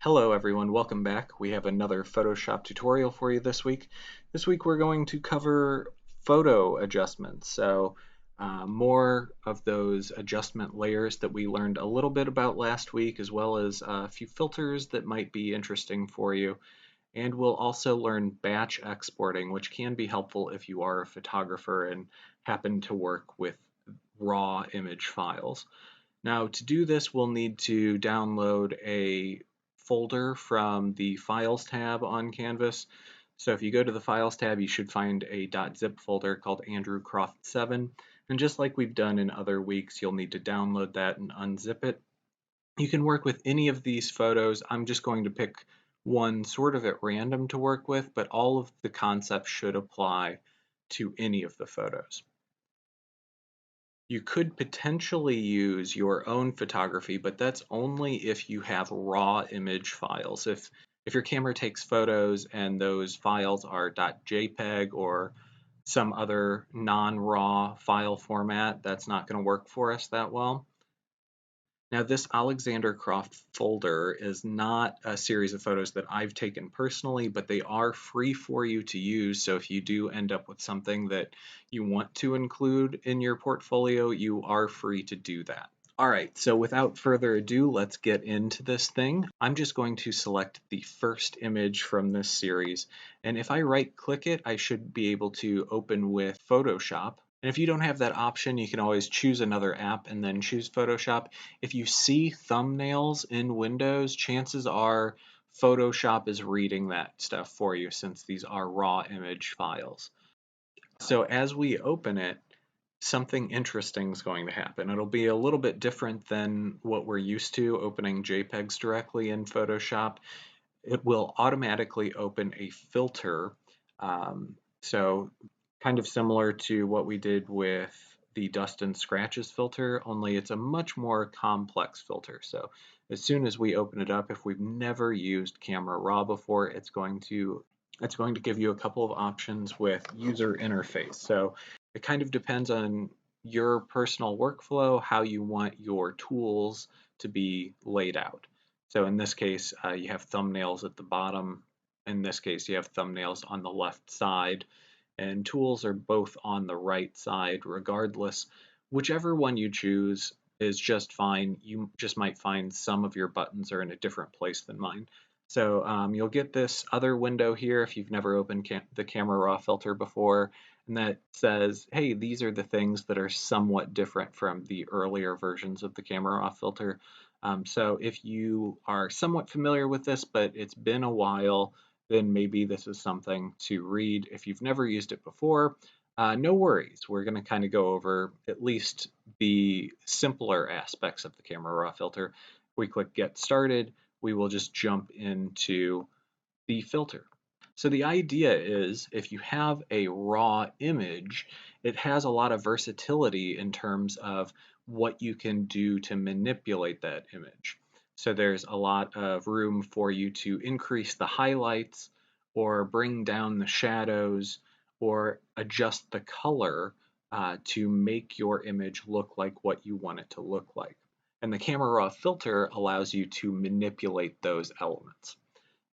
Hello everyone, welcome back. We have another Photoshop tutorial for you this week. This week we're going to cover photo adjustments. More of those adjustment layers that we learned a little bit about last week, as well as a few filters that might be interesting for you. And we'll also learn batch exporting, which can be helpful if you are a photographer and happen to work with raw image files. Now, to do this, we'll need to download a folder from the Files tab on Canvas. So if you go to the Files tab, you should find a .zip folder called Andrew Croft 7. And just like we've done in other weeks, you'll need to download that and unzip it. You can work with any of these photos. I'm just going to pick one sort of at random to work with, but all of the concepts should apply to any of the photos. You could potentially use your own photography, but that's only if you have raw image files. If your camera takes photos and those files are .jpeg or some other non-raw file format, that's not going to work for us that well. Now, this Alexander Croft folder is not a series of photos that I've taken personally, but they are free for you to use. So if you do end up with something that you want to include in your portfolio, you are free to do that. All right, so without further ado, let's get into this thing. I'm just going to select the first image from this series, and if I right-click it, I should be able to open with Photoshop. And if you don't have that option, you can always choose another app and then choose Photoshop. If you see thumbnails in Windows, chances are Photoshop is reading that stuff for you since these are raw image files. So as we open it, something interesting is going to happen. It'll be a little bit different than what we're used to opening JPEGs directly in Photoshop. It will automatically open a filter. So kind of similar to what we did with the dust and scratches filter, only it's a much more complex filter. So as soon as we open it up, if we've never used Camera Raw before, it's going to give you a couple of options with user interface. So it kind of depends on your personal workflow, how you want your tools to be laid out. So in this case, you have thumbnails at the bottom. In this case, you have thumbnails on the left side, and tools are both on the right side regardless. Whichever one you choose is just fine. You just might find some of your buttons are in a different place than mine. So you'll get this other window here if you've never opened the Camera Raw filter before, and that says, hey, these are the things that are somewhat different from the earlier versions of the Camera Raw filter. So if you are somewhat familiar with this, but it's been a while, then maybe this is something to read. If you've never used it before, no worries. We're going to kind of go over at least the simpler aspects of the Camera Raw filter. If we click Get Started, we will just jump into the filter. So the idea is if you have a raw image, it has a lot of versatility in terms of what you can do to manipulate that image. So there's a lot of room for you to increase the highlights or bring down the shadows or adjust the color to make your image look like what you want it to look like. And the Camera Raw filter allows you to manipulate those elements.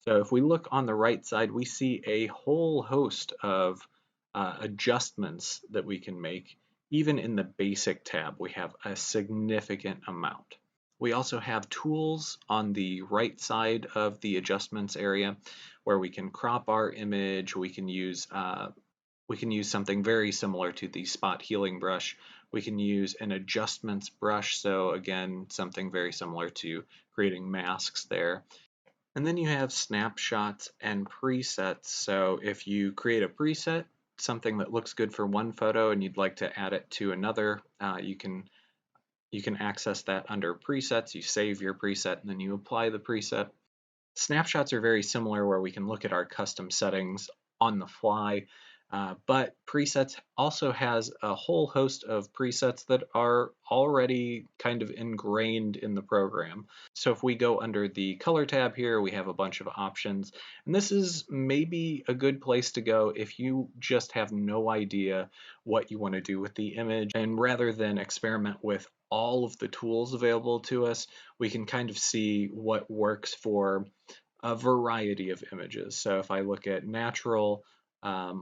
So if we look on the right side, we see a whole host of adjustments that we can make. Even in the basic tab, we have a significant amount. We also have tools on the right side of the adjustments area where we can crop our image. We can use something very similar to the spot healing brush. We can use an adjustments brush. So again, something very similar to creating masks there. And then you have snapshots and presets. So if you create a preset, something that looks good for one photo and you'd like to add it to another, you can access that under presets. You save your preset and then you apply the preset. Snapshots are very similar where we can look at our custom settings on the fly. But presets also has a whole host of presets that are already kind of ingrained in the program. So if we go under the color tab here, we have a bunch of options. And this is maybe a good place to go if you just have no idea what you want to do with the image. And rather than experiment with all of the tools available to us, we can kind of see what works for a variety of images. So if I look at natural,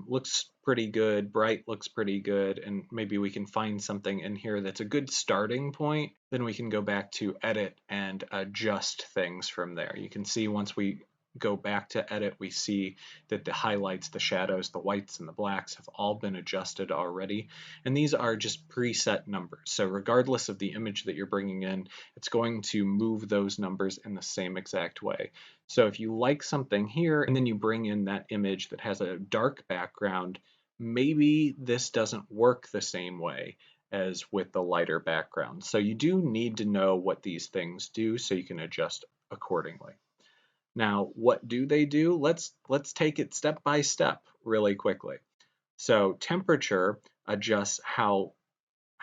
looks pretty good, bright looks pretty good, and maybe we can find something in here that's a good starting point, then we can go back to edit and adjust things from there. You can see once we go back to edit, we see that the highlights, the shadows, the whites, and the blacks have all been adjusted already. And these are just preset numbers. So regardless of the image that you're bringing in, it's going to move those numbers in the same exact way. So if you like something here and then you bring in that image that has a dark background, maybe this doesn't work the same way as with the lighter background. So you do need to know what these things do so you can adjust accordingly. Now, what do they do? Let's take it step by step really quickly. So temperature adjusts how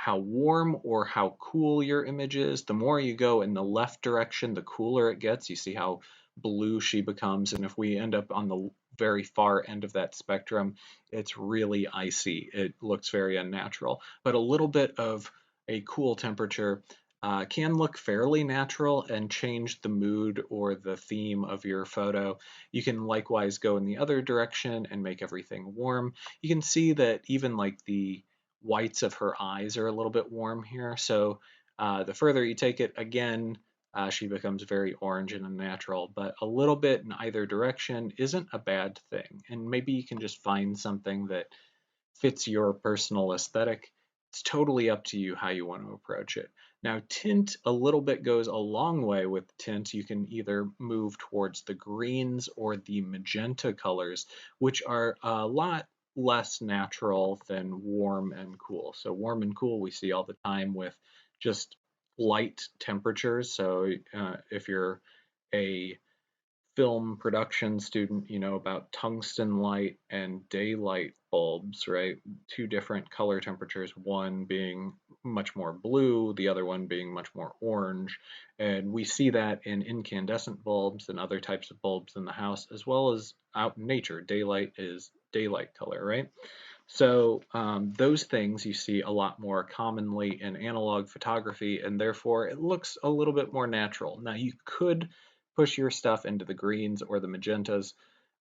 warm or how cool your image is. The more you go in the left direction, the cooler it gets. You see how blue she becomes, and if we end up on the very far end of that spectrum, it's really icy. It looks very unnatural. But a little bit of a cool temperature can look fairly natural and change the mood or the theme of your photo. You can likewise go in the other direction and make everything warm. You can see that even like the whites of her eyes are a little bit warm here. So the further you take it, again, she becomes very orange and unnatural, but a little bit in either direction isn't a bad thing. And maybe you can just find something that fits your personal aesthetic. It's totally up to you how you want to approach it. Now, tint a little bit goes a long way with tint. You can either move towards the greens or the magenta colors, which are a lot less natural than warm and cool. So warm and cool we see all the time with just light temperatures. So if you're a film production student, you know about tungsten light and daylight bulbs, right? Two different color temperatures, one being much more blue, the other one being much more orange. And we see that in incandescent bulbs and other types of bulbs in the house, as well as out in nature. Daylight is daylight color, right? So those things you see a lot more commonly in analog photography, and therefore it looks a little bit more natural. Now you could push your stuff into the greens or the magentas.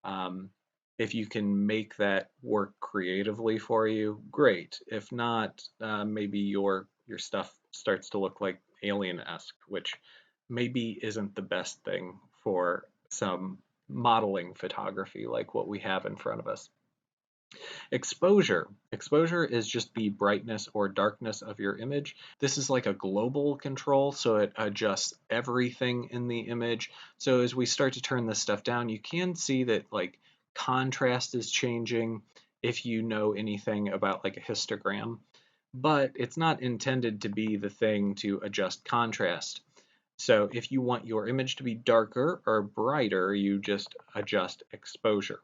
Um, if you can make that work creatively for you, great. If not, maybe your stuff starts to look like alien-esque, which maybe isn't the best thing for some modeling photography like what we have in front of us. Exposure. Exposure is just the brightness or darkness of your image. This is like a global control, so it adjusts everything in the image. So as we start to turn this stuff down, you can see that like contrast is changing if you know anything about like a histogram, but it's not intended to be the thing to adjust contrast. So if you want your image to be darker or brighter, you just adjust exposure.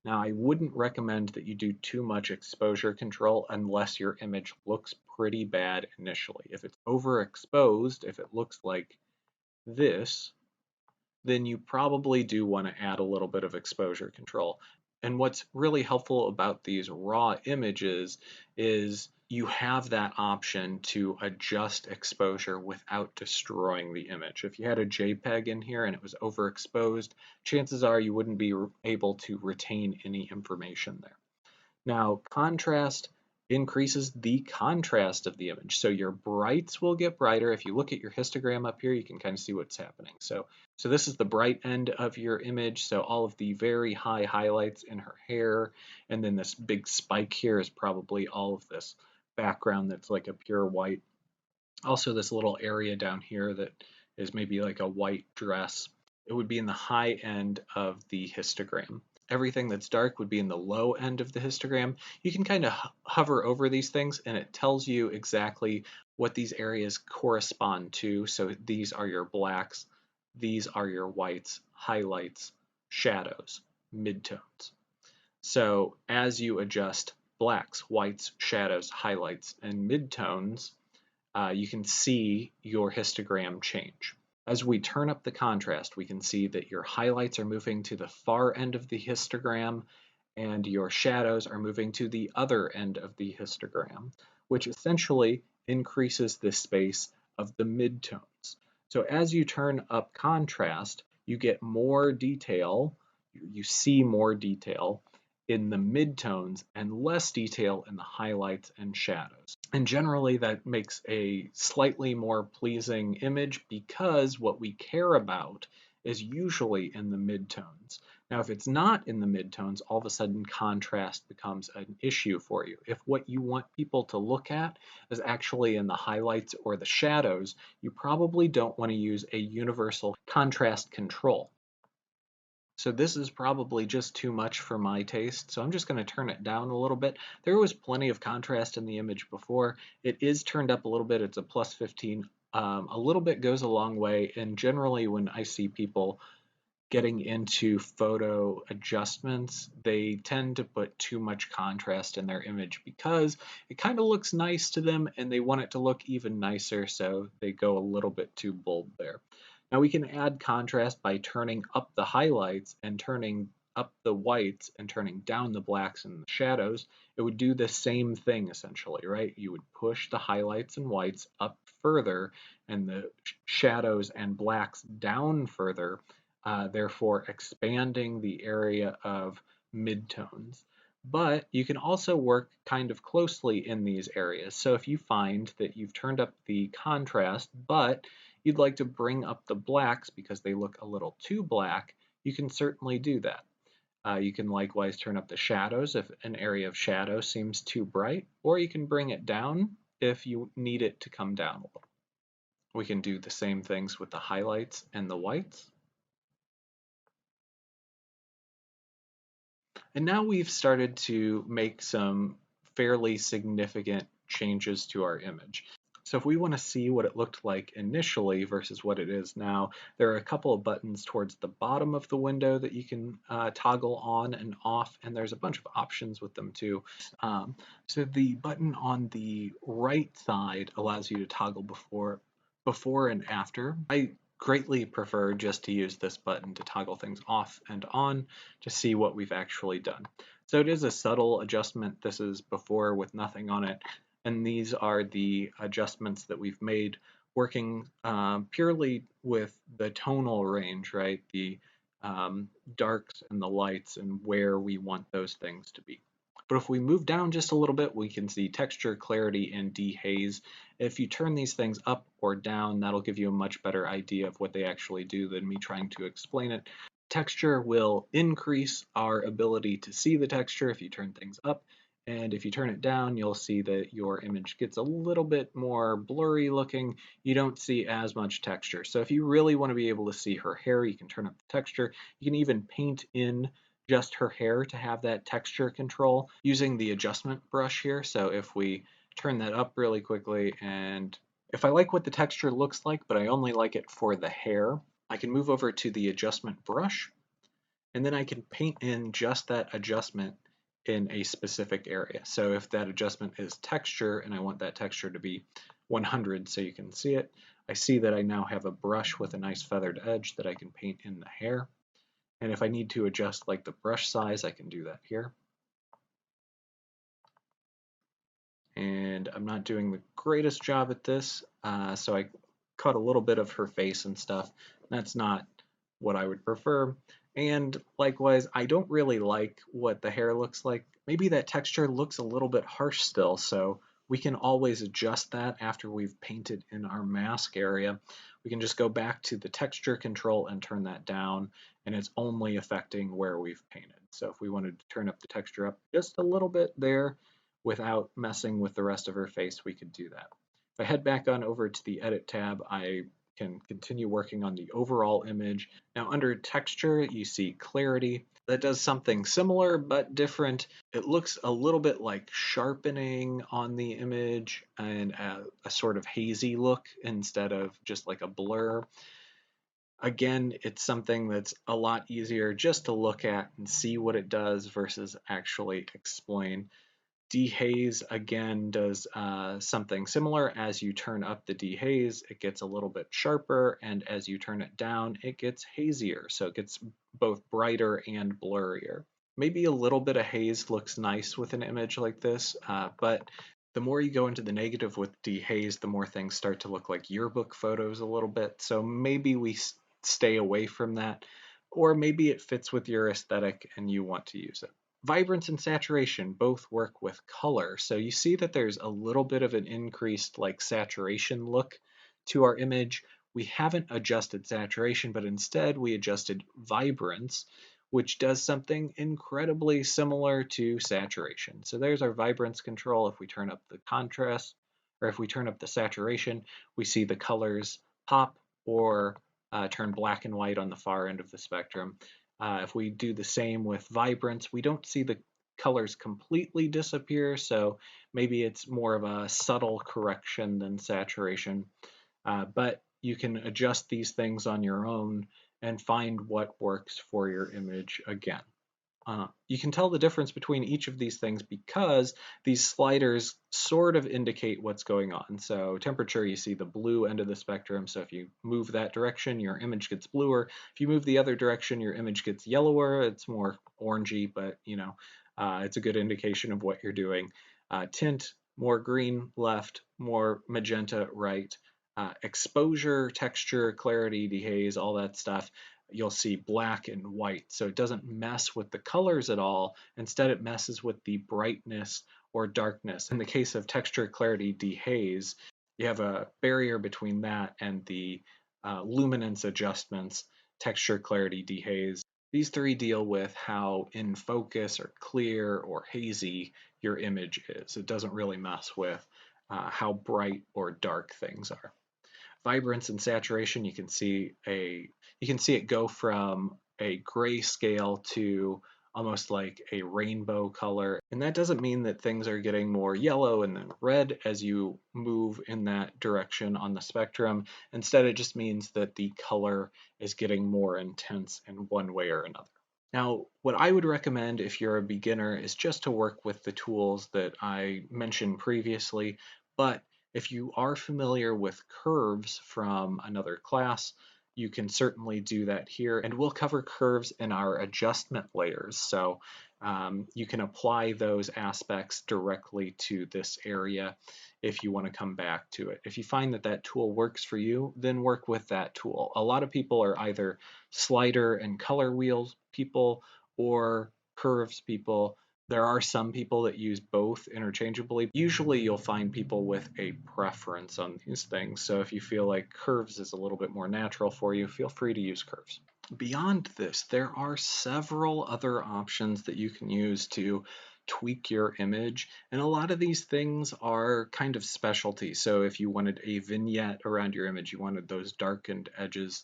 Now, I wouldn't recommend that you do too much exposure control unless your image looks pretty bad initially. If it's overexposed, if it looks like this, then you probably do want to add a little bit of exposure control. And what's really helpful about these raw images is you have that option to adjust exposure without destroying the image. If you had a JPEG in here and it was overexposed, chances are you wouldn't be able to retain any information there. Now, contrast increases the contrast of the image. So your brights will get brighter. If you look at your histogram up here, you can kind of see what's happening. So this is the bright end of your image. So all of the very high highlights in her hair, and then this big spike here is probably all of this background that's like a pure white. Also this little area down here that is maybe like a white dress. It would be in the high end of the histogram. Everything that's dark would be in the low end of the histogram. You can kind of hover over these things and it tells you exactly what these areas correspond to. So these are your blacks, these are your whites, highlights, shadows, midtones. So as you adjust blacks, whites, shadows, highlights, and midtones, you can see your histogram change. As we turn up the contrast, we can see that your highlights are moving to the far end of the histogram and your shadows are moving to the other end of the histogram, which essentially increases the space of the midtones. So as you turn up contrast, you get more detail, you see more detail in the midtones and less detail in the highlights and shadows. And generally that makes a slightly more pleasing image because what we care about is usually in the midtones. Now, if it's not in the midtones, all of a sudden contrast becomes an issue for you. If what you want people to look at is actually in the highlights or the shadows, you probably don't want to use a universal contrast control. So this is probably just too much for my taste, so I'm just going to turn it down a little bit. There was plenty of contrast in the image before. It is turned up a little bit. It's a plus 15. A little bit goes a long way, and generally when I see people getting into photo adjustments, they tend to put too much contrast in their image because it kind of looks nice to them and they want it to look even nicer, so they go a little bit too bold there. Now we can add contrast by turning up the highlights and turning up the whites and turning down the blacks and the shadows. It would do the same thing essentially, right? You would push the highlights and whites up further and the shadows and blacks down further, therefore expanding the area of midtones. But you can also work kind of closely in these areas. So if you find that you've turned up the contrast, but you'd like to bring up the blacks because they look a little too black, you can certainly do that. You can likewise turn up the shadows if an area of shadow seems too bright, or you can bring it down if you need it to come down a little. We can do the same things with the highlights and the whites. And now we've started to make some fairly significant changes to our image. So if we want to see what it looked like initially versus what it is now, there are a couple of buttons towards the bottom of the window that you can toggle on and off, and there's a bunch of options with them too. So the button on the right side allows you to toggle before and after. I greatly prefer just to use this button to toggle things off and on to see what we've actually done. So it is a subtle adjustment. This is before with nothing on it. And these are the adjustments that we've made working purely with the tonal range, right? The darks and the lights and where we want those things to be. But if we move down just a little bit, we can see texture, clarity, and dehaze. If you turn these things up or down, that'll give you a much better idea of what they actually do than me trying to explain it. Texture will increase our ability to see the texture if you turn things up, and if you turn it down, you'll see that your image gets a little bit more blurry looking. You don't see as much texture. So if you really want to be able to see her hair, you can turn up the texture. You can even paint in just her hair to have that texture control using the adjustment brush here. So if we turn that up really quickly, and if I like what the texture looks like, but I only like it for the hair, I can move over to the adjustment brush, and then I can paint in just that adjustment in a specific area. So if that adjustment is texture and I want that texture to be 100 so you can see it, I see that I now have a brush with a nice feathered edge that I can paint in the hair. And if I need to adjust like the brush size, I can do that here. And I'm not doing the greatest job at this, so I cut a little bit of her face and stuff. That's not what I would prefer. And likewise, I don't really like what the hair looks like. Maybe that texture looks a little bit harsh still, so we can always adjust that after we've painted in our mask area. We can just go back to the texture control and turn that down, and it's only affecting where we've painted. So if we wanted to turn up the texture up just a little bit there without messing with the rest of her face, we could do that. If I head back on over to the Edit tab, I can continue working on the overall image. Now under texture, you see clarity. That does something similar but different. It looks a little bit like sharpening on the image and a sort of hazy look instead of just like a blur. Again, it's something that's a lot easier just to look at and see what it does versus actually explain. Dehaze again does something similar. As you turn up the dehaze, it gets a little bit sharper, and as you turn it down, it gets hazier. So it gets both brighter and blurrier. Maybe a little bit of haze looks nice with an image like this, but the more you go into the negative with dehaze, the more things start to look like yearbook photos a little bit. So maybe we stay away from that, or maybe it fits with your aesthetic and you want to use it. Vibrance and saturation both work with color. So you see that there's a little bit of an increased like saturation look to our image. We haven't adjusted saturation, but instead we adjusted vibrance, which does something incredibly similar to saturation. So there's our vibrance control. If we turn up the contrast, or if we turn up the saturation, we see the colors pop or turn black and white on the far end of the spectrum. If we do the same with vibrance, we don't see the colors completely disappear, so maybe it's more of a subtle correction than saturation. But you can adjust these things on your own and find what works for your image again. You can tell the difference between each of these things because these sliders sort of indicate what's going on. So temperature, you see the blue end of the spectrum. So if you move that direction, your image gets bluer. If you move the other direction, your image gets yellower. It's more orangey, but it's a good indication of what you're doing. Tint, more green left, more magenta right. Exposure, texture, clarity, dehaze, all that stuff, you'll see black and white. So it doesn't mess with the colors at all. Instead, it messes with the brightness or darkness. In the case of texture, clarity, dehaze, you have a barrier between that and the luminance adjustments, texture, clarity, dehaze. These three deal with how in focus or clear or hazy your image is. It doesn't really mess with how bright or dark things are. Vibrance and saturation, you can see it go from a gray scale to almost like a rainbow color. And that doesn't mean that things are getting more yellow and then red as you move in that direction on the spectrum. Instead, it just means that the color is getting more intense in one way or another. Now, what I would recommend if you're a beginner is just to work with the tools that I mentioned previously, but if you are familiar with curves from another class, you can certainly do that here, and we'll cover curves in our adjustment layers. So you can apply those aspects directly to this area if you want to come back to it. If you find that that tool works for you, then work with that tool. A lot of people are either slider and color wheels people or curves people. There are some people that use both interchangeably. Usually you'll find people with a preference on these things. So if you feel like curves is a little bit more natural for you, feel free to use curves. Beyond this, there are several other options that you can use to tweak your image, and a lot of these things are kind of specialty. So if you wanted a vignette around your image, you wanted those darkened edges,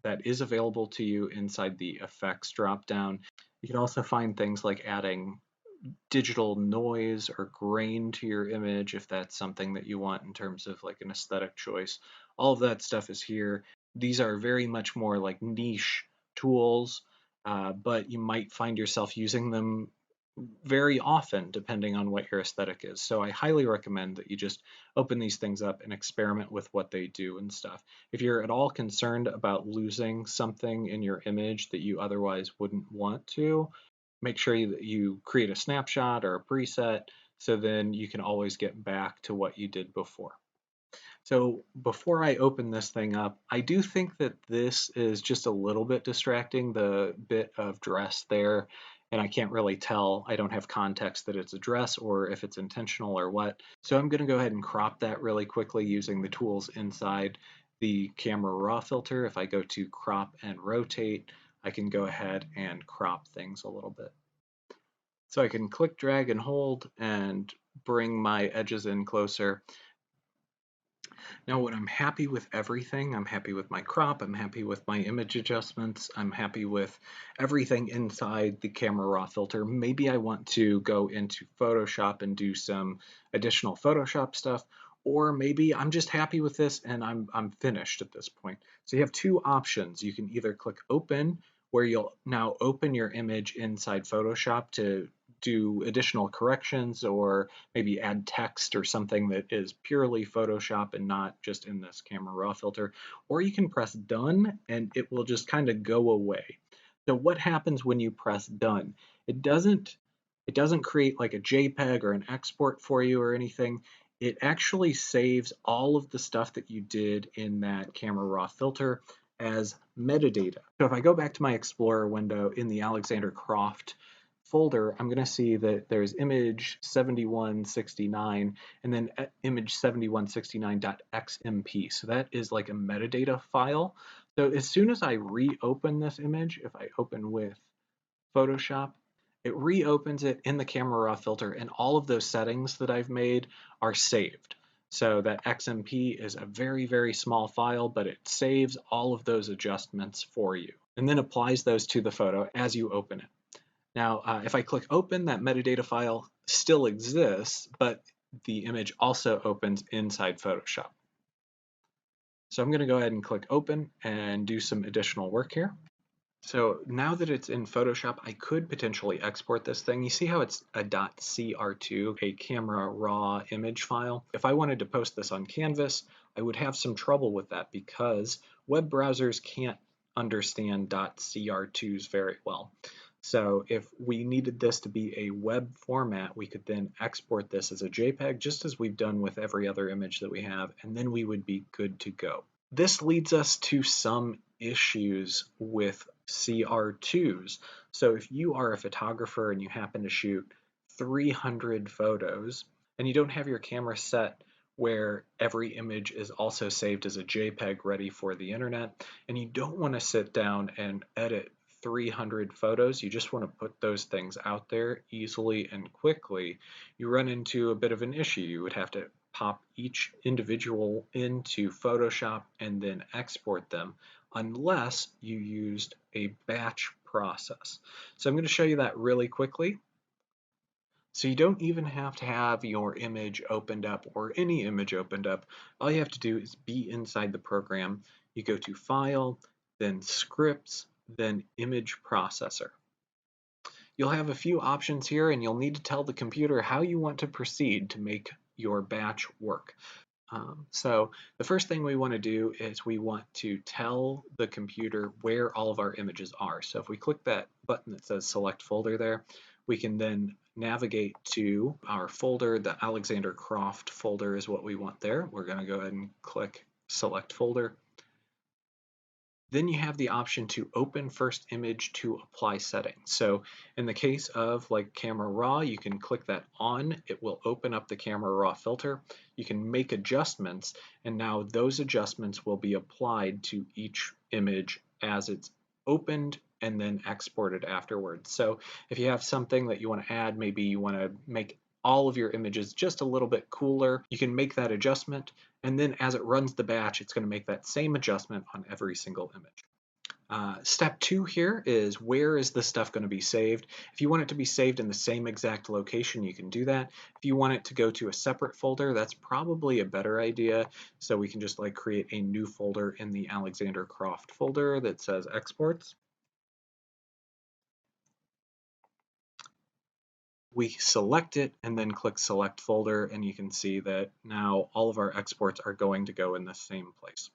that is available to you inside the effects dropdown. You can also find things like adding digital noise or grain to your image if that's something that you want in terms of like an aesthetic choice. All of that stuff is here. These are very much more like niche tools, but you might find yourself using them very often depending on what your aesthetic is. So I highly recommend that you just open these things up and experiment with what they do and stuff. If you're at all concerned about losing something in your image that you otherwise wouldn't want to, make sure that you create a snapshot or a preset so then you can always get back to what you did before. So before I open this thing up, I do think that this is just a little bit distracting, the bit of dress there, and I can't really tell. I don't have context that it's a dress or if it's intentional or what. So I'm going to go ahead and crop that really quickly using the tools inside the camera raw filter. If I go to crop and rotate, I can go ahead and crop things a little bit. So I can click, drag, and hold and bring my edges in closer. Now when I'm happy with everything, I'm happy with my crop, I'm happy with my image adjustments, I'm happy with everything inside the camera raw filter, maybe I want to go into Photoshop and do some additional Photoshop stuff, or maybe I'm just happy with this and I'm finished at this point. So you have two options. You can either click open, where you'll now open your image inside Photoshop to do additional corrections or maybe add text or something that is purely Photoshop and not just in this camera raw filter, or you can press done and it will just kind of go away. So what happens when you press done? It doesn't create like a JPEG or an export for you or anything. It actually saves all of the stuff that you did in that camera raw filter as metadata. So if I go back to my Explorer window in the Alexander Croft folder, I'm going to see that there's image 7169 and then image 7169.xmp. So that is like a metadata file. So as soon as I reopen this image, if I open with Photoshop, it reopens it in the camera raw filter and all of those settings that I've made are saved. So that XMP is a very, very small file, but it saves all of those adjustments for you and then applies those to the photo as you open it. Now, if I click open, that metadata file still exists, but the image also opens inside Photoshop. So I'm going to go ahead and click open and do some additional work here. So now that it's in Photoshop, I could potentially export this thing. You see how it's a .cr2, a camera raw image file? If I wanted to post this on Canvas, I would have some trouble with that because web browsers can't understand .cr2s very well. So if we needed this to be a web format, we could then export this as a JPEG, just as we've done with every other image that we have, and then we would be good to go. This leads us to some issues with CR2s. So if you are a photographer and you happen to shoot 300 photos and you don't have your camera set where every image is also saved as a JPEG ready for the internet, and you don't want to sit down and edit 300 photos, you just want to put those things out there easily and quickly, you run into a bit of an issue. You would have to pop each individual into Photoshop and then export them unless you used a batch process. So I'm going to show you that really quickly. So you don't even have to have your image opened up or any image opened up. All you have to do is be inside the program. You go to File, then Scripts, then Image Processor. You'll have a few options here and you'll need to tell the computer how you want to proceed to make your batch work. So the first thing we want to do is we want to tell the computer where all of our images are. So if we click that button that says select folder there, we can then navigate to our folder. The Alexander Croft folder is what we want there. We're going to go ahead and click select folder. Then you have the option to open first image to apply settings. So in the case of like camera raw, you can click that on, it will open up the camera raw filter. You can make adjustments and now those adjustments will be applied to each image as it's opened and then exported afterwards. So if you have something that you want to add, maybe you want to make all of your images just a little bit cooler, you can make that adjustment, and then as it runs the batch, it's going to make that same adjustment on every single image. Step 2 here is where is this stuff going to be saved? If you want it to be saved in the same exact location, you can do that. If you want it to go to a separate folder, that's probably a better idea. So we can just like create a new folder in the Alexander Croft folder that says exports. We select it and then click select folder, and you can see that now all of our exports are going to go in the same place.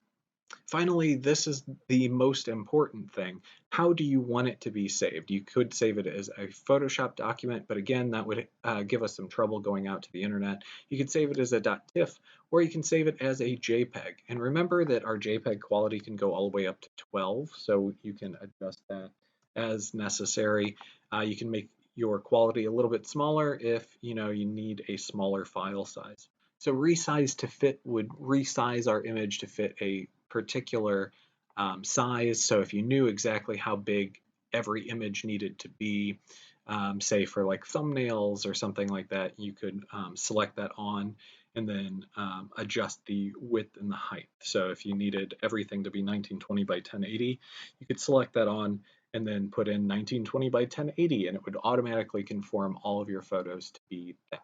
Finally, this is the most important thing. How do you want it to be saved? You could save it as a Photoshop document, but again, that would give us some trouble going out to the internet. You could save it as a .tiff, or you can save it as a JPEG. And remember that our JPEG quality can go all the way up to 12, so you can adjust that as necessary. You can make your quality a little bit smaller if you need a smaller file size. So resize to fit would resize our image to fit a particular size. So if you knew exactly how big every image needed to be, say for like thumbnails or something like that, you could select that on and then adjust the width and the height. So if you needed everything to be 1920 by 1080, you could select that on and then put in 1920 by 1080 and it would automatically conform all of your photos to be that.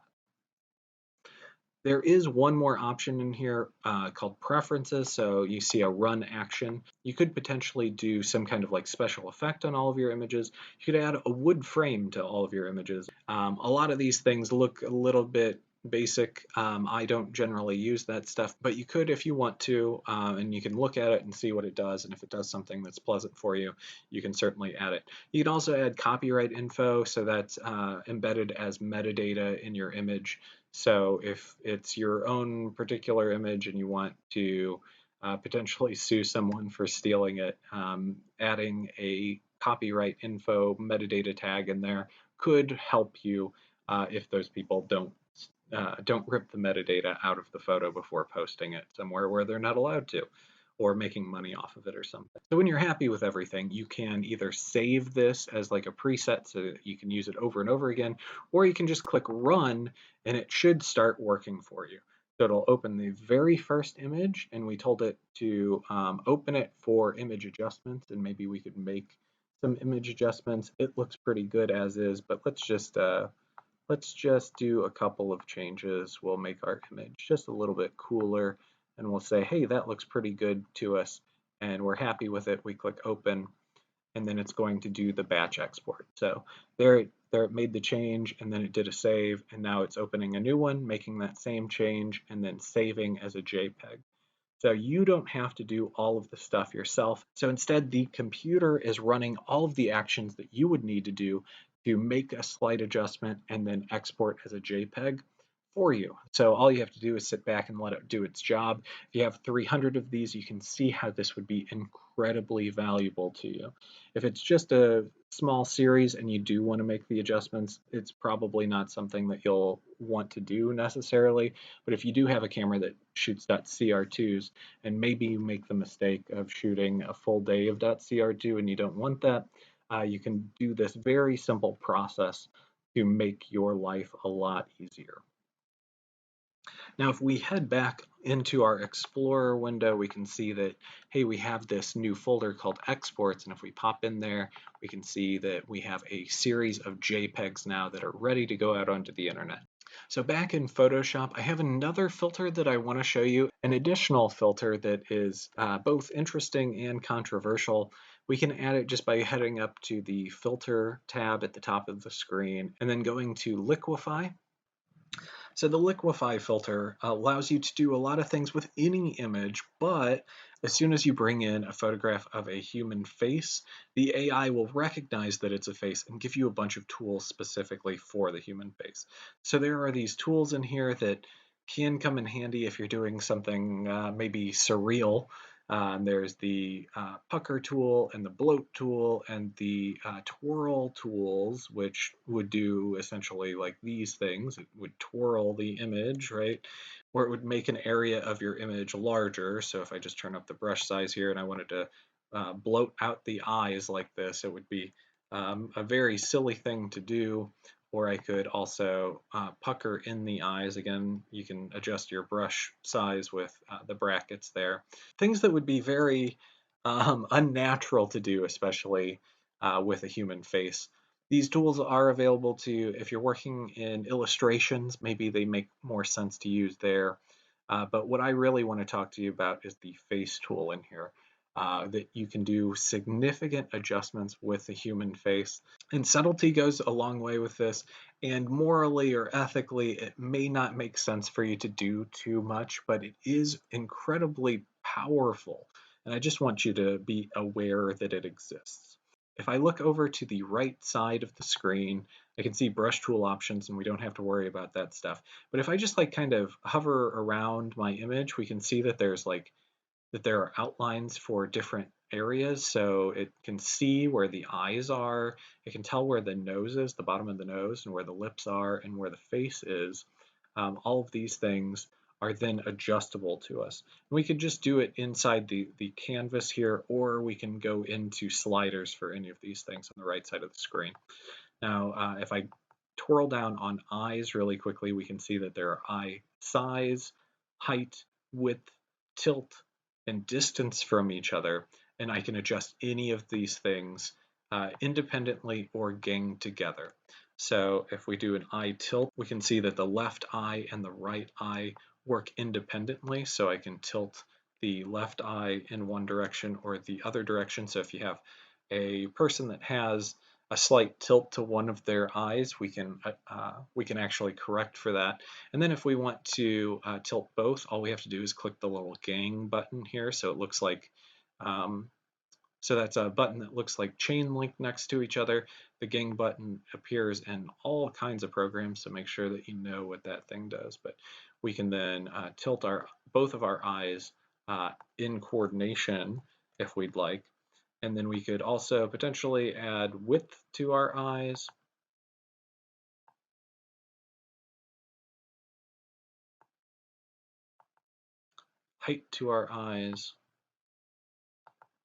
There is one more option in here called preferences. So you see a run action. You could potentially do some kind of like special effect on all of your images. You could add a wood frame to all of your images. A lot of these things look a little bit basic. I don't generally use that stuff, but you could if you want to, and you can look at it and see what it does. And if it does something that's pleasant for you, you can certainly add it. You can also add copyright info, so that's embedded as metadata in your image. So if it's your own particular image and you want to potentially sue someone for stealing it, adding a copyright info metadata tag in there could help you if those people don't rip the metadata out of the photo before posting it somewhere where they're not allowed to, or making money off of it or something. So when you're happy with everything, you can either save this as like a preset so that you can use it over and over again, or you can just click run and it should start working for you. So it'll open the very first image, and we told it to open it for image adjustments, and maybe we could make some image adjustments. It looks pretty good as is, but let's just do a couple of changes. We'll make our image just a little bit cooler, and we'll say, hey, that looks pretty good to us, and we're happy with it. We click open, and then it's going to do the batch export. So there it made the change, and then it did a save, and now it's opening a new one, making that same change, and then saving as a JPEG. So you don't have to do all of the stuff yourself. So instead, the computer is running all of the actions that you would need to do to make a slight adjustment and then export as a JPEG for you. So all you have to do is sit back and let it do its job. If you have 300 of these, you can see how this would be incredibly valuable to you. If it's just a small series and you do want to make the adjustments, it's probably not something that you'll want to do necessarily. But if you do have a camera that shoots .cr2s, and maybe you make the mistake of shooting a full day of .cr2 and you don't want that, you can do this very simple process to make your life a lot easier. Now, if we head back into our Explorer window, we can see that, hey, we have this new folder called exports, and if we pop in there, we can see that we have a series of JPEGs now that are ready to go out onto the internet. So back in Photoshop, I have another filter that I want to show you, an additional filter that is both interesting and controversial. We can add it just by heading up to the Filter tab at the top of the screen and then going to Liquify. So the liquify filter allows you to do a lot of things with any image, but as soon as you bring in a photograph of a human face, the AI will recognize that it's a face and give you a bunch of tools specifically for the human face. So there are these tools in here that can come in handy if you're doing something maybe surreal. There's the pucker tool and the bloat tool and the twirl tools, which would do essentially like these things. It would twirl the image, right? Or it would make an area of your image larger. So if I just turn up the brush size here and I wanted to bloat out the eyes like this, it would be a very silly thing to do. Or I could also pucker in the eyes. Again, you can adjust your brush size with the brackets there. Things that would be very unnatural to do, especially with a human face. These tools are available to you if you're working in illustrations. Maybe they make more sense to use there. But what I really want to talk to you about is the face tool in here. That you can do significant adjustments with the human face. And subtlety goes a long way with this, and morally or ethically, it may not make sense for you to do too much, but it is incredibly powerful. And I just want you to be aware that it exists. If I look over to the right side of the screen, I can see brush tool options, and we don't have to worry about that stuff. But if I just like kind of hover around my image, we can see that there are outlines for different areas. So it can see where the eyes are, it can tell where the nose is, the bottom of the nose, and where the lips are, and where the face is. All of these things are then adjustable to us. We could just do it inside the canvas here, or we can go into sliders for any of these things on the right side of the screen. Now, if I twirl down on eyes really quickly, we can see that there are eye size, height, width, tilt, and distance from each other, and I can adjust any of these things independently or gang together. So if we do an eye tilt, we can see that the left eye and the right eye work independently. So I can tilt the left eye in one direction or the other direction. So if you have a person that has a slight tilt to one of their eyes, we can actually correct for that. And then if we want to tilt both, all we have to do is click the little gang button here. So it looks like so that's a button that looks like chain link next to each other. The gang button appears in all kinds of programs, so make sure that you know what that thing does. But we can then tilt both of our eyes in coordination if we'd like. And then we could also potentially add width to our eyes. Height to our eyes.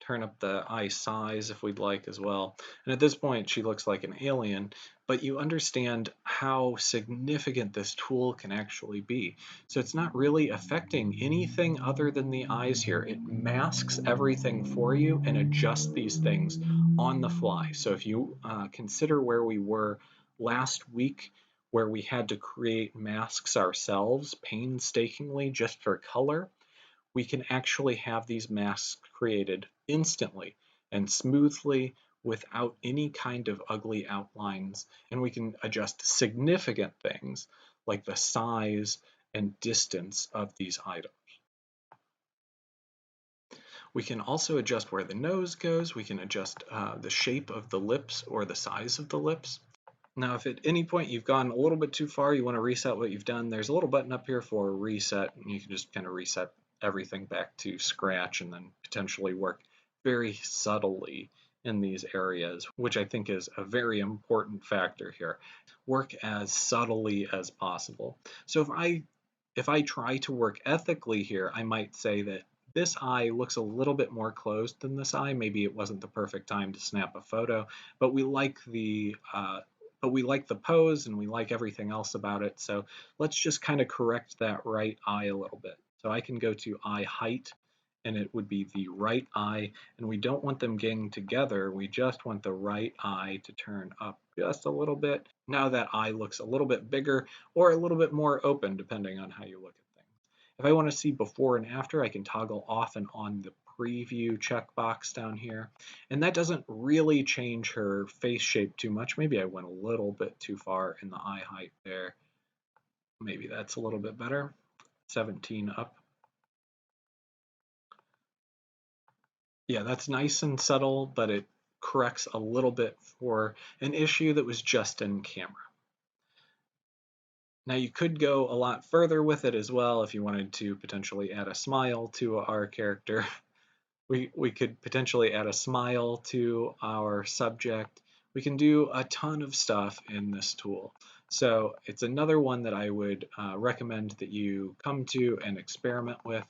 Turn up the eye size if we'd like as well. And at this point, she looks like an alien, but you understand how significant this tool can actually be. So it's not really affecting anything other than the eyes here. It masks everything for you and adjusts these things on the fly. So if you consider where we were last week, where we had to create masks ourselves painstakingly just for color, we can actually have these masks created instantly and smoothly without any kind of ugly outlines. And we can adjust significant things like the size and distance of these items. We can also adjust where the nose goes. We can adjust the shape of the lips or the size of the lips. Now, if at any point you've gone a little bit too far, you want to reset what you've done, there's a little button up here for reset, and you can just kind of reset everything back to scratch and then potentially work very subtly in these areas, which I think is a very important factor here. Work as subtly as possible. So if I try to work ethically here, I might say that this eye looks a little bit more closed than this eye. Maybe it wasn't the perfect time to snap a photo, but we like the pose and we like everything else about it. So let's just kind of correct that right eye a little bit. So I can go to eye height and it would be the right eye, and we don't want them getting together. We just want the right eye to turn up just a little bit. Now that eye looks a little bit bigger or a little bit more open depending on how you look at things. If I want to see before and after, I can toggle off and on the preview checkbox down here. And that doesn't really change her face shape too much. Maybe I went a little bit too far in the eye height there. Maybe that's a little bit better. 17 up. Yeah, that's nice and subtle, but it corrects a little bit for an issue that was just in camera. Now you could go a lot further with it as well if you wanted to potentially add a smile to our character. We could potentially add a smile to our subject. We can do a ton of stuff in this tool. So it's another one that I would recommend that you come to and experiment with.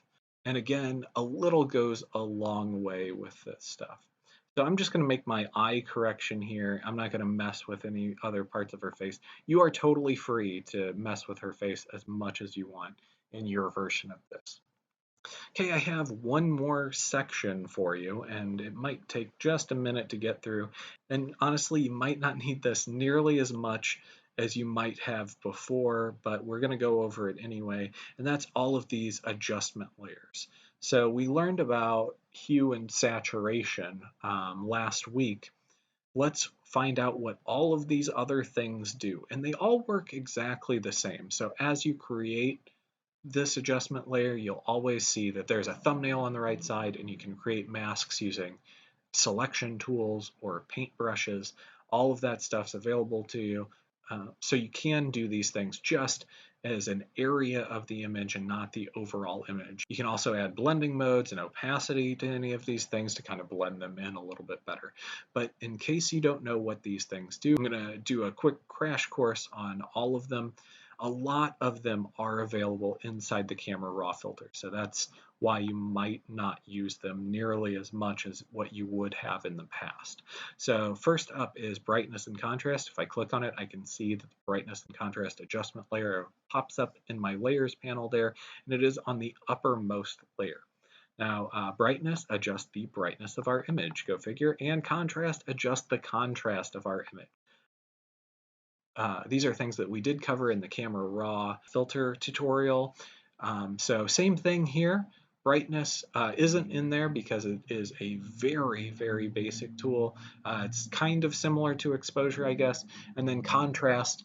And again, a little goes a long way with this stuff. So I'm just going to make my eye correction here. I'm not going to mess with any other parts of her face. You are totally free to mess with her face as much as you want in your version of this. Okay, I have one more section for you, and it might take just a minute to get through. And honestly, you might not need this nearly as much as you might have before, but we're going to go over it anyway. And that's all of these adjustment layers. So we learned about hue and saturation last week. Let's find out what all of these other things do. And they all work exactly the same. So as you create this adjustment layer, you'll always see that there's a thumbnail on the right side, and you can create masks using selection tools or paint brushes. All of that stuff's available to you. So you can do these things just as an area of the image and not the overall image. You can also add blending modes and opacity to any of these things to kind of blend them in a little bit better. But in case you don't know what these things do, I'm going to do a quick crash course on all of them. A lot of them are available inside the camera raw filter, so that's why you might not use them nearly as much as what you would have in the past. So first up is brightness and contrast. If I click on it, I can see that the brightness and contrast adjustment layer pops up in my layers panel there, and it is on the uppermost layer. Now, brightness, adjust the brightness of our image, go figure, and contrast, adjust the contrast of our image. these are things that we did cover in the camera raw filter tutorial. So same thing here. Brightness isn't in there because it is a very, very basic tool. It's kind of similar to exposure, I guess. And then contrast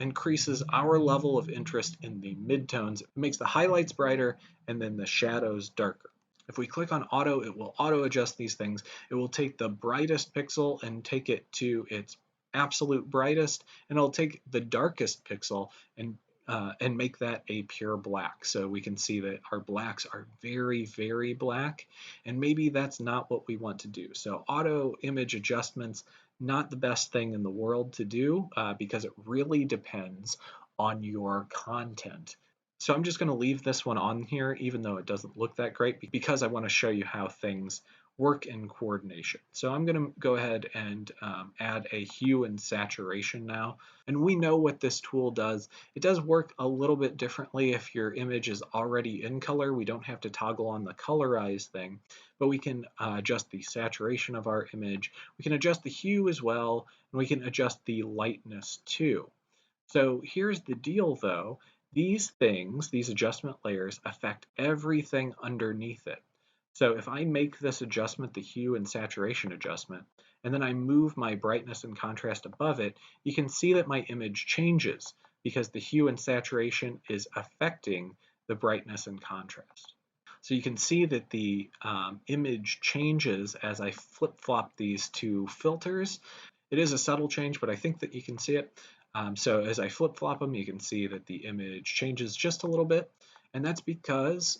increases our level of interest in the midtones. It makes the highlights brighter and then the shadows darker. If we click on auto, it will auto adjust these things. It will take the brightest pixel and take it to its absolute brightest, and it'll take the darkest pixel and make that a pure black. So we can see that our blacks are very, very black, and maybe that's not what we want to do. So auto image adjustments, not the best thing in the world to do because it really depends on your content. So I'm just going to leave this one on here, even though it doesn't look that great, because I want to show you how things work in coordination. So I'm going to go ahead and add a hue and saturation now. And we know what this tool does. It does work a little bit differently if your image is already in color. We don't have to toggle on the colorize thing, but we can adjust the saturation of our image. We can adjust the hue as well, and we can adjust the lightness too. So here's the deal though. These things, these adjustment layers, affect everything underneath it. So if I make this adjustment, the hue and saturation adjustment, and then I move my brightness and contrast above it, you can see that my image changes because the hue and saturation is affecting the brightness and contrast. So you can see that the image changes as I flip-flop these two filters. It is a subtle change, but I think that you can see it. So as I flip-flop them, you can see that the image changes just a little bit. And that's because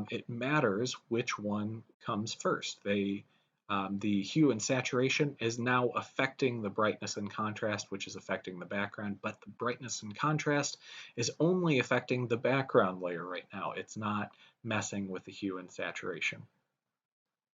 it matters which one comes first. The hue and saturation is now affecting the brightness and contrast, which is affecting the background, but the brightness and contrast is only affecting the background layer right now. It's not messing with the hue and saturation.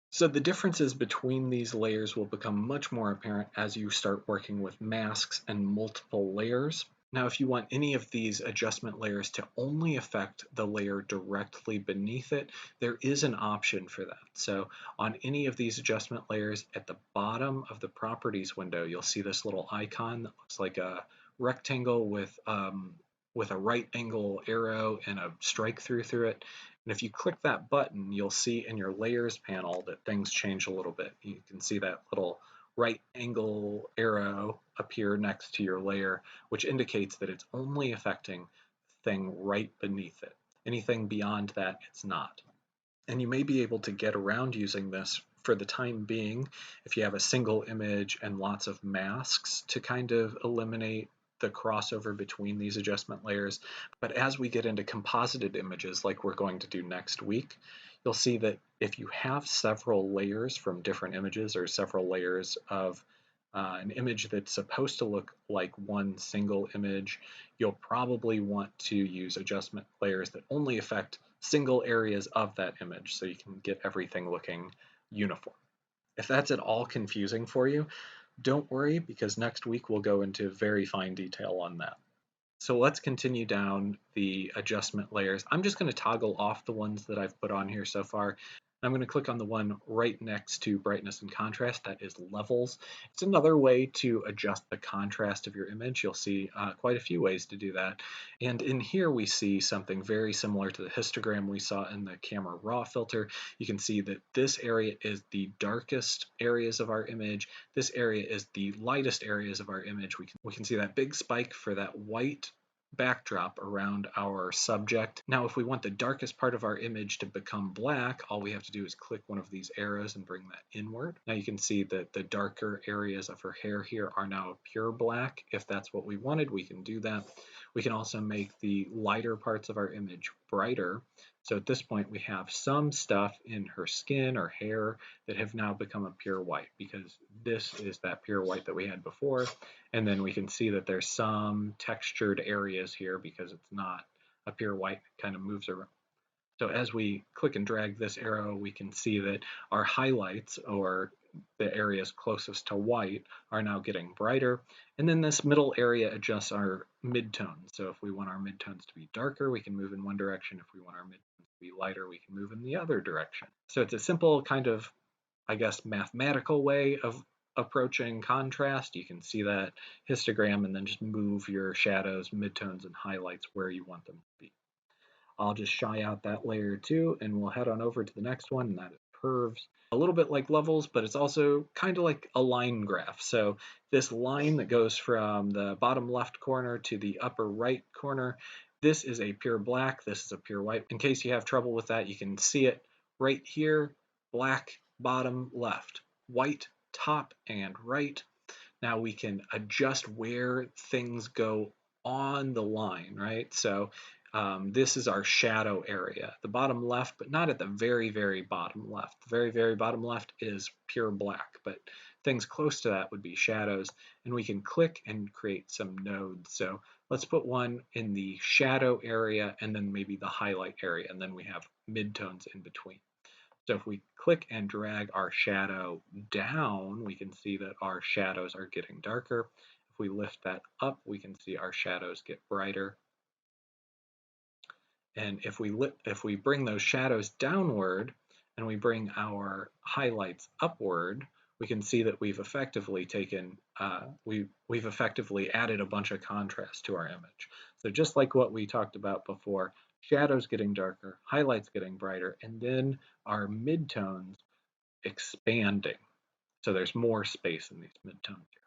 So the differences between these layers will become much more apparent as you start working with masks and multiple layers. Now, if you want any of these adjustment layers to only affect the layer directly beneath it, there is an option for that. So on any of these adjustment layers, at the bottom of the properties window, you'll see this little icon that looks like a rectangle with a right angle arrow and a strike through it. And if you click that button, you'll see in your layers panel that things change a little bit. You can see that little right angle arrow appear next to your layer, which indicates that it's only affecting the thing right beneath it. Anything beyond that, it's not. And you may be able to get around using this for the time being if you have a single image and lots of masks to kind of eliminate the crossover between these adjustment layers. But as we get into composited images like we're going to do next week, you'll see that if you have several layers from different images or several layers of an image that's supposed to look like one single image, you'll probably want to use adjustment layers that only affect single areas of that image so you can get everything looking uniform. If that's at all confusing for you, don't worry because next week we'll go into very fine detail on that. So let's continue down the adjustment layers. I'm just going to toggle off the ones that I've put on here so far. I'm going to click on the one right next to brightness and contrast, that is levels. It's another way to adjust the contrast of your image. You'll see quite a few ways to do that. And in here we see something very similar to the histogram we saw in the camera raw filter. You can see that this area is the darkest areas of our image. This area is the lightest areas of our image. We can see that big spike for that white backdrop around our subject. Now, if we want the darkest part of our image to become black, all we have to do is click one of these arrows and bring that inward. Now you can see that the darker areas of her hair here are now pure black. If that's what we wanted, we can do that. We can also make the lighter parts of our image brighter. So at this point, we have some stuff in her skin or hair that have now become a pure white because this is that pure white that we had before. And then we can see that there's some textured areas here because it's not a pure white, it kind of moves around. So as we click and drag this arrow, we can see that our highlights, or the areas closest to white, are now getting brighter. And then this middle area adjusts our midtones. So if we want our midtones to be darker, we can move in one direction. If we want our midtones to be lighter, we can move in the other direction. So it's a simple kind of, I guess, mathematical way of approaching contrast, you can see that histogram and then just move your shadows, midtones, and highlights where you want them to be. I'll just shy out that layer too, and we'll head on over to the next one, and that is curves. A little bit like levels, but it's also kind of like a line graph. So this line that goes from the bottom left corner to the upper right corner, this is a pure black, this is a pure white. In case you have trouble with that, you can see it right here, black bottom left, white top and right. Now we can adjust where things go on the line, right? So this is our shadow area, the bottom left, but not at the very, very bottom left. The very, very bottom left is pure black, but things close to that would be shadows. And we can click and create some nodes. So let's put one in the shadow area and then maybe the highlight area, and then we have midtones in between. So if we click and drag our shadow down, we can see that our shadows are getting darker. If we lift that up, we can see our shadows get brighter. And if we bring those shadows downward and we bring our highlights upward, we can see that we've effectively we've effectively added a bunch of contrast to our image. So just like what we talked about before, shadows getting darker, highlights getting brighter, and then our midtones expanding. So there's more space in these midtones here.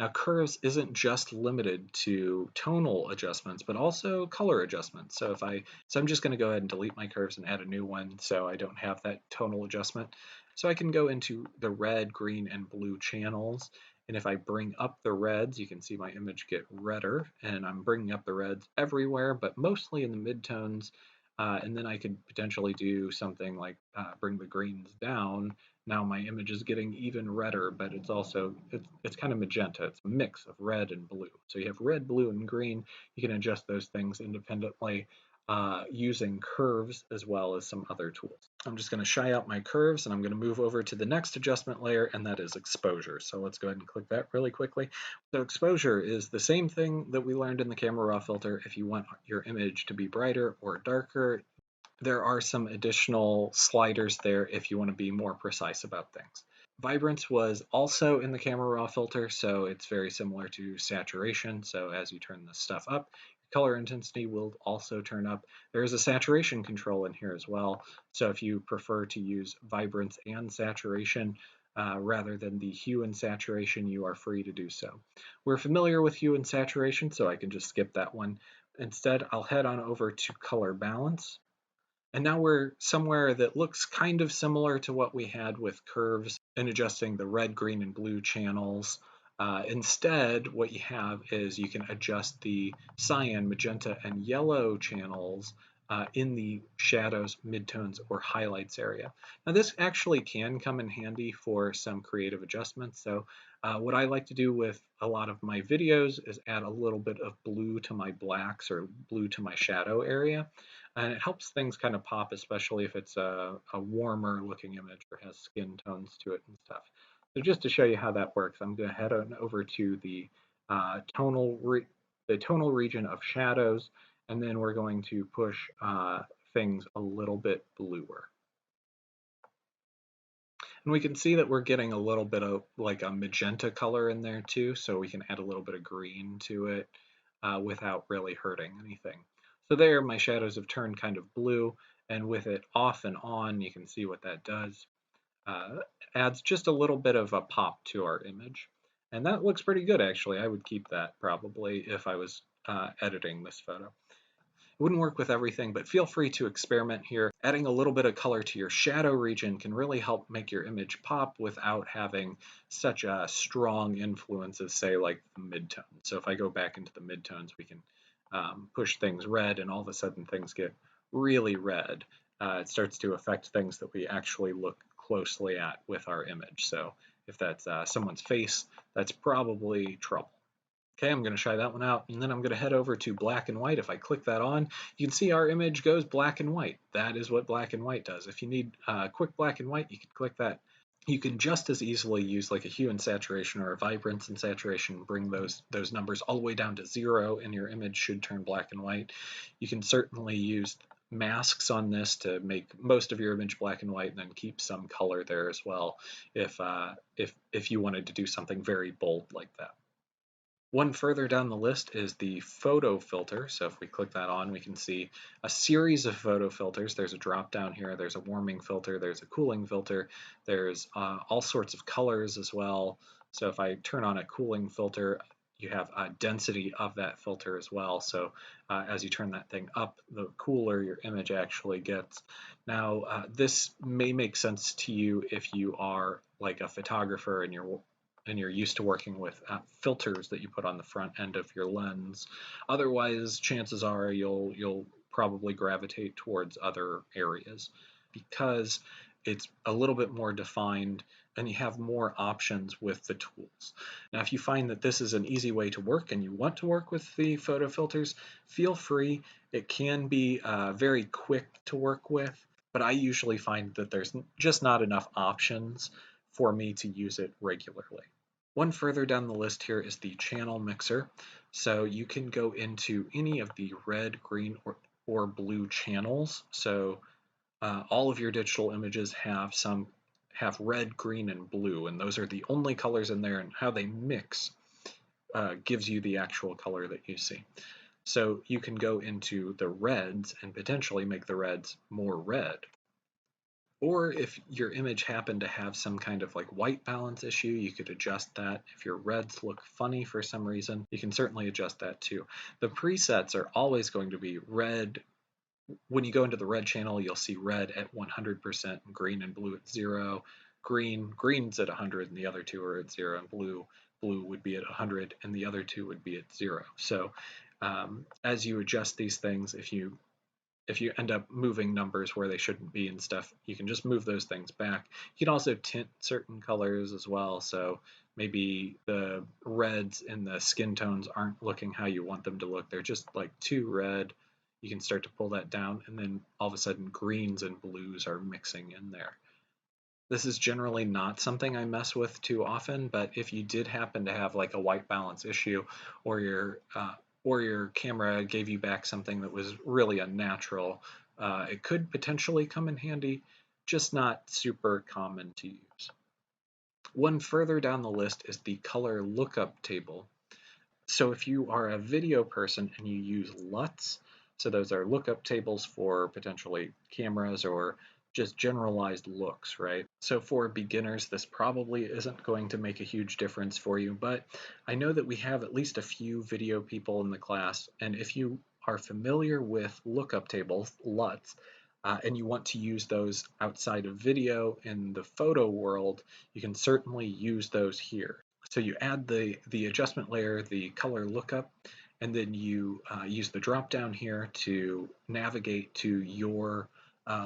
Now curves isn't just limited to tonal adjustments, but also color adjustments. So I'm just going to go ahead and delete my curves and add a new one so I don't have that tonal adjustment. So I can go into the red, green, and blue channels. And if I bring up the reds, you can see my image get redder, and I'm bringing up the reds everywhere, but mostly in the midtones. And then I could potentially do something like bring the greens down. Now my image is getting even redder, but it's kind of magenta. It's a mix of red and blue. So you have red, blue, and green. You can adjust those things independently using curves as well as some other tools. I'm just going to shy out my curves, and I'm going to move over to the next adjustment layer, and that is exposure. So let's go ahead and click that really quickly. So exposure is the same thing that we learned in the camera raw filter. If you want your image to be brighter or darker, there are some additional sliders there if you want to be more precise about things. Vibrance was also in the camera raw filter, so it's very similar to saturation. So as you turn this stuff up, color intensity will also turn up. There is a saturation control in here as well. So if you prefer to use vibrance and saturation rather than the hue and saturation, you are free to do so. We're familiar with hue and saturation, so I can just skip that one. Instead, I'll head on over to color balance. And now we're somewhere that looks kind of similar to what we had with curves and adjusting the red, green, and blue channels. Instead, what you have is you can adjust the cyan, magenta, and yellow channels in the shadows, midtones, or highlights area. Now this actually can come in handy for some creative adjustments. So what I like to do with a lot of my videos is add a little bit of blue to my blacks or blue to my shadow area. And it helps things kind of pop, especially if it's a warmer looking image or has skin tones to it and stuff. So just to show you how that works, I'm going to head on over to the tonal region of shadows, and then we're going to push things a little bit bluer. And we can see that we're getting a little bit of like a magenta color in there too, so we can add a little bit of green to it without really hurting anything. So there, my shadows have turned kind of blue, and with it off and on, you can see what that does. Adds just a little bit of a pop to our image. And that looks pretty good, actually. I would keep that probably if I was editing this photo. It wouldn't work with everything, but feel free to experiment here. Adding a little bit of color to your shadow region can really help make your image pop without having such a strong influence as, say, like the midtones. So if I go back into the midtones, we can push things red, and all of a sudden things get really red. It starts to affect things that we actually look closely at with our image. So if that's someone's face, that's probably trouble. Okay, I'm going to try that one out, and then I'm going to head over to black and white. If I click that on, you can see our image goes black and white. That is what black and white does. If you need quick black and white, you can click that. You can just as easily use like a hue and saturation or a vibrance and saturation, bring those numbers all the way down to 0, and your image should turn black and white. You can certainly use masks on this to make most of your image black and white, and then keep some color there as well if you wanted to do something very bold like that. One further down the list is the photo filter. So if we click that on, we can see a series of photo filters. There's a drop down here, there's a warming filter, there's a cooling filter, there's all sorts of colors as well. So if I turn on a cooling filter, you have a density of that filter as well. So as you turn that thing up, the cooler your image actually gets. Now, this may make sense to you if you are like a photographer and you're used to working with filters that you put on the front end of your lens. Otherwise, chances are you'll probably gravitate towards other areas because it's a little bit more defined and you have more options with the tools. Now, if you find that this is an easy way to work and you want to work with the photo filters, feel free. It can be very quick to work with, but I usually find that there's just not enough options for me to use it regularly. One further down the list here is the channel mixer. So you can go into any of the red, green, or blue channels. So all of your digital images have red, green, and blue, and those are the only colors in there, and how they mix gives you the actual color that you see. So you can go into the reds and potentially make the reds more red. Or if your image happened to have some kind of like white balance issue, you could adjust that. If your reds look funny for some reason, you can certainly adjust that too. The presets are always going to be red. When you go into the red channel, you'll see red at 100%, green and blue at 0. Green's at 100 and the other two are at 0, and blue would be at 100 and the other two would be at 0. So as you adjust these things, if you end up moving numbers where they shouldn't be and stuff, you can just move those things back. You can also tint certain colors as well, so maybe the reds and the skin tones aren't looking how you want them to look. They're just like too red. You can start to pull that down, and then all of a sudden greens and blues are mixing in there. This is generally not something I mess with too often, but if you did happen to have like a white balance issue, or your camera gave you back something that was really unnatural, it could potentially come in handy, just not super common to use. One further down the list is the color lookup table. So if you are a video person and you use LUTs, so those are lookup tables for potentially cameras or just generalized looks, right? So for beginners, this probably isn't going to make a huge difference for you, but I know that we have at least a few video people in the class, and if you are familiar with lookup tables, LUTs, and you want to use those outside of video in the photo world, you can certainly use those here. So you add the adjustment layer, the color lookup, and then you use the drop down here to navigate to your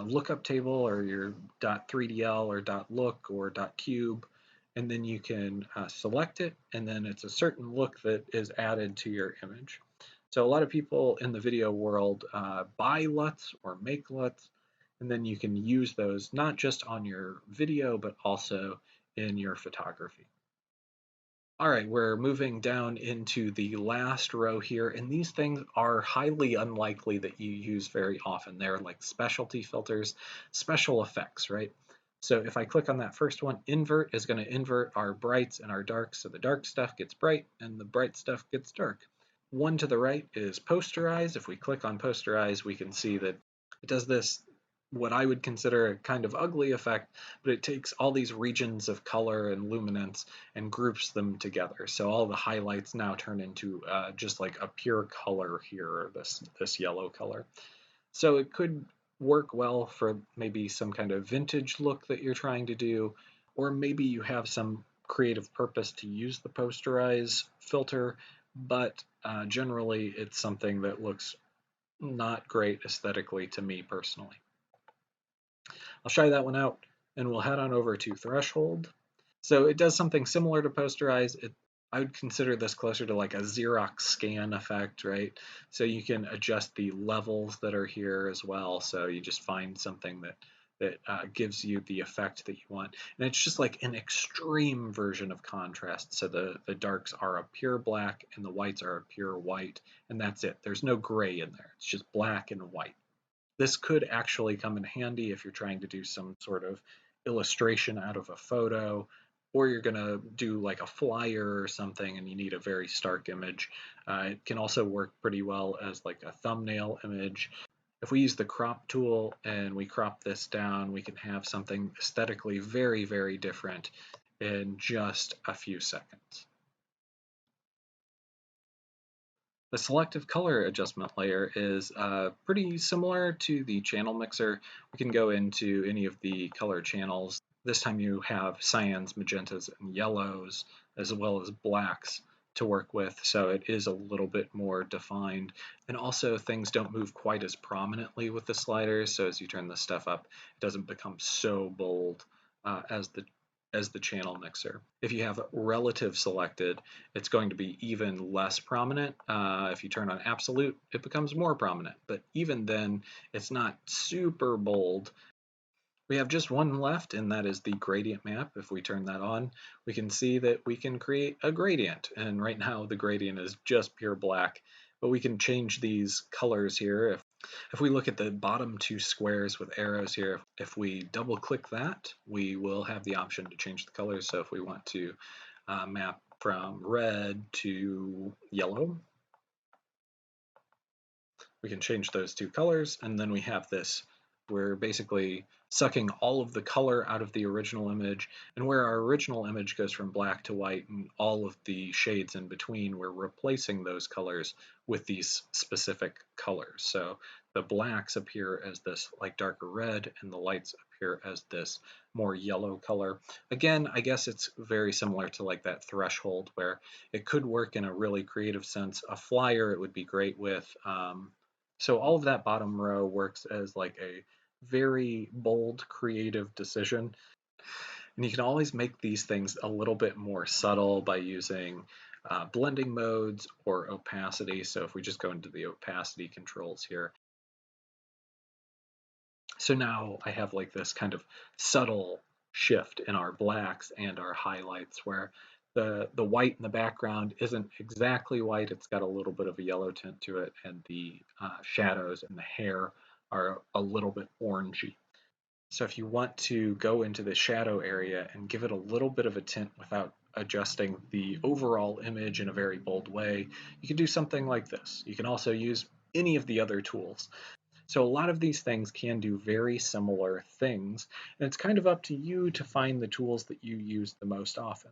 lookup table or your .3dl or .look or .cube, and then you can select it, and then it's a certain look that is added to your image. So a lot of people in the video world buy LUTs or make LUTs, and then you can use those not just on your video, but also in your photography. All right, we're moving down into the last row here, and these things are highly unlikely that you use very often. They're like specialty filters, special effects, right? So if I click on that first one, invert is going to invert our brights and our darks, so the dark stuff gets bright and the bright stuff gets dark. One to the right is posterize. If we click on posterize, we can see that it does this, what I would consider a kind of ugly effect, but it takes all these regions of color and luminance and groups them together. So all the highlights now turn into just like a pure color here, this yellow color. So it could work well for maybe some kind of vintage look that you're trying to do, or maybe you have some creative purpose to use the posterize filter, but generally it's something that looks not great aesthetically to me personally. I'll try that one out, and we'll head on over to threshold. So it does something similar to posterize. I would consider this closer to like a Xerox scan effect, right? So you can adjust the levels that are here as well. So you just find something that gives you the effect that you want. And it's just like an extreme version of contrast. So the darks are a pure black and the whites are a pure white, and that's it. There's no gray in there. It's just black and white. This could actually come in handy if you're trying to do some sort of illustration out of a photo, or you're going to do like a flyer or something and you need a very stark image. It can also work pretty well as like a thumbnail image. If we use the crop tool and we crop this down, we can have something aesthetically very, very different in just a few seconds. The selective color adjustment layer is pretty similar to the channel mixer. We can go into any of the color channels. This time you have cyans, magentas, and yellows, as well as blacks to work with, so it is a little bit more defined. And also things don't move quite as prominently with the sliders, so as you turn this stuff up, it doesn't become so bold as the channel mixer. If you have relative selected, it's going to be even less prominent. If you turn on absolute, it becomes more prominent, but even then, it's not super bold. We have just one left, and that is the gradient map. If we turn that on, we can see that we can create a gradient, and right now the gradient is just pure black, but we can change these colors here. If we look at the bottom two squares with arrows here, if we double click that, we will have the option to change the colors. So if we want to map from red to yellow, we can change those two colors, and then we have this. We're basically sucking all of the color out of the original image, and where our original image goes from black to white and all of the shades in between, we're replacing those colors with these specific colors. So the blacks appear as this like darker red, and the lights appear as this more yellow color. Again, I guess it's very similar to like that threshold where it could work in a really creative sense. A flyer it would be great with. So all of that bottom row works as like a very bold creative decision. And you can always make these things a little bit more subtle by using blending modes or opacity. So if we just go into the opacity controls here. So now I have like this kind of subtle shift in our blacks and our highlights where the white in the background isn't exactly white, it's got a little bit of a yellow tint to it, and the shadows and the hair are a little bit orangey. So if you want to go into the shadow area and give it a little bit of a tint without adjusting the overall image in a very bold way, you can do something like this. You can also use any of the other tools. So a lot of these things can do very similar things, and it's kind of up to you to find the tools that you use the most often.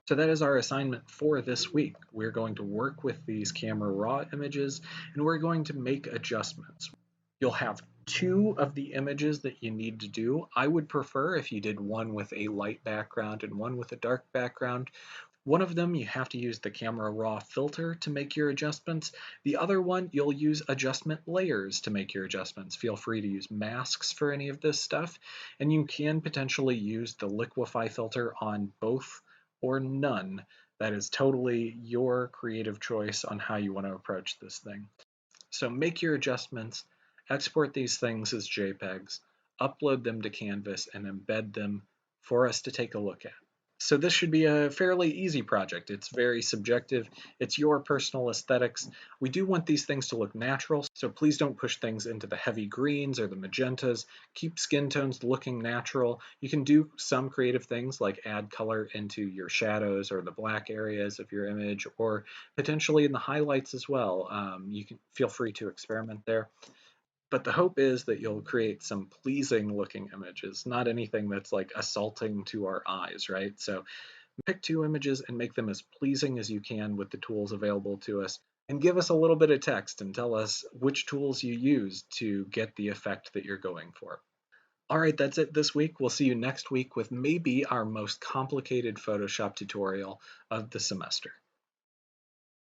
So that is our assignment for this week. We're going to work with these camera raw images, and we're going to make adjustments. You'll have two of the images that you need to do. I would prefer if you did one with a light background and one with a dark background. One of them you have to use the camera raw filter to make your adjustments. The other one you'll use adjustment layers to make your adjustments. Feel free to use masks for any of this stuff, and you can potentially use the liquify filter on both or none. That is totally your creative choice on how you want to approach this thing. So make your adjustments, export these things as JPEGs, upload them to Canvas, and embed them for us to take a look at. So this should be a fairly easy project. It's very subjective. It's your personal aesthetics. We do want these things to look natural, so please don't push things into the heavy greens or the magentas. Keep skin tones looking natural. You can do some creative things like add color into your shadows or the black areas of your image, or potentially in the highlights as well. You can feel free to experiment there. But the hope is that you'll create some pleasing looking images, not anything that's like assaulting to our eyes, right? So pick two images and make them as pleasing as you can with the tools available to us, and give us a little bit of text and tell us which tools you use to get the effect that you're going for. All right, that's it this week. We'll see you next week with maybe our most complicated Photoshop tutorial of the semester.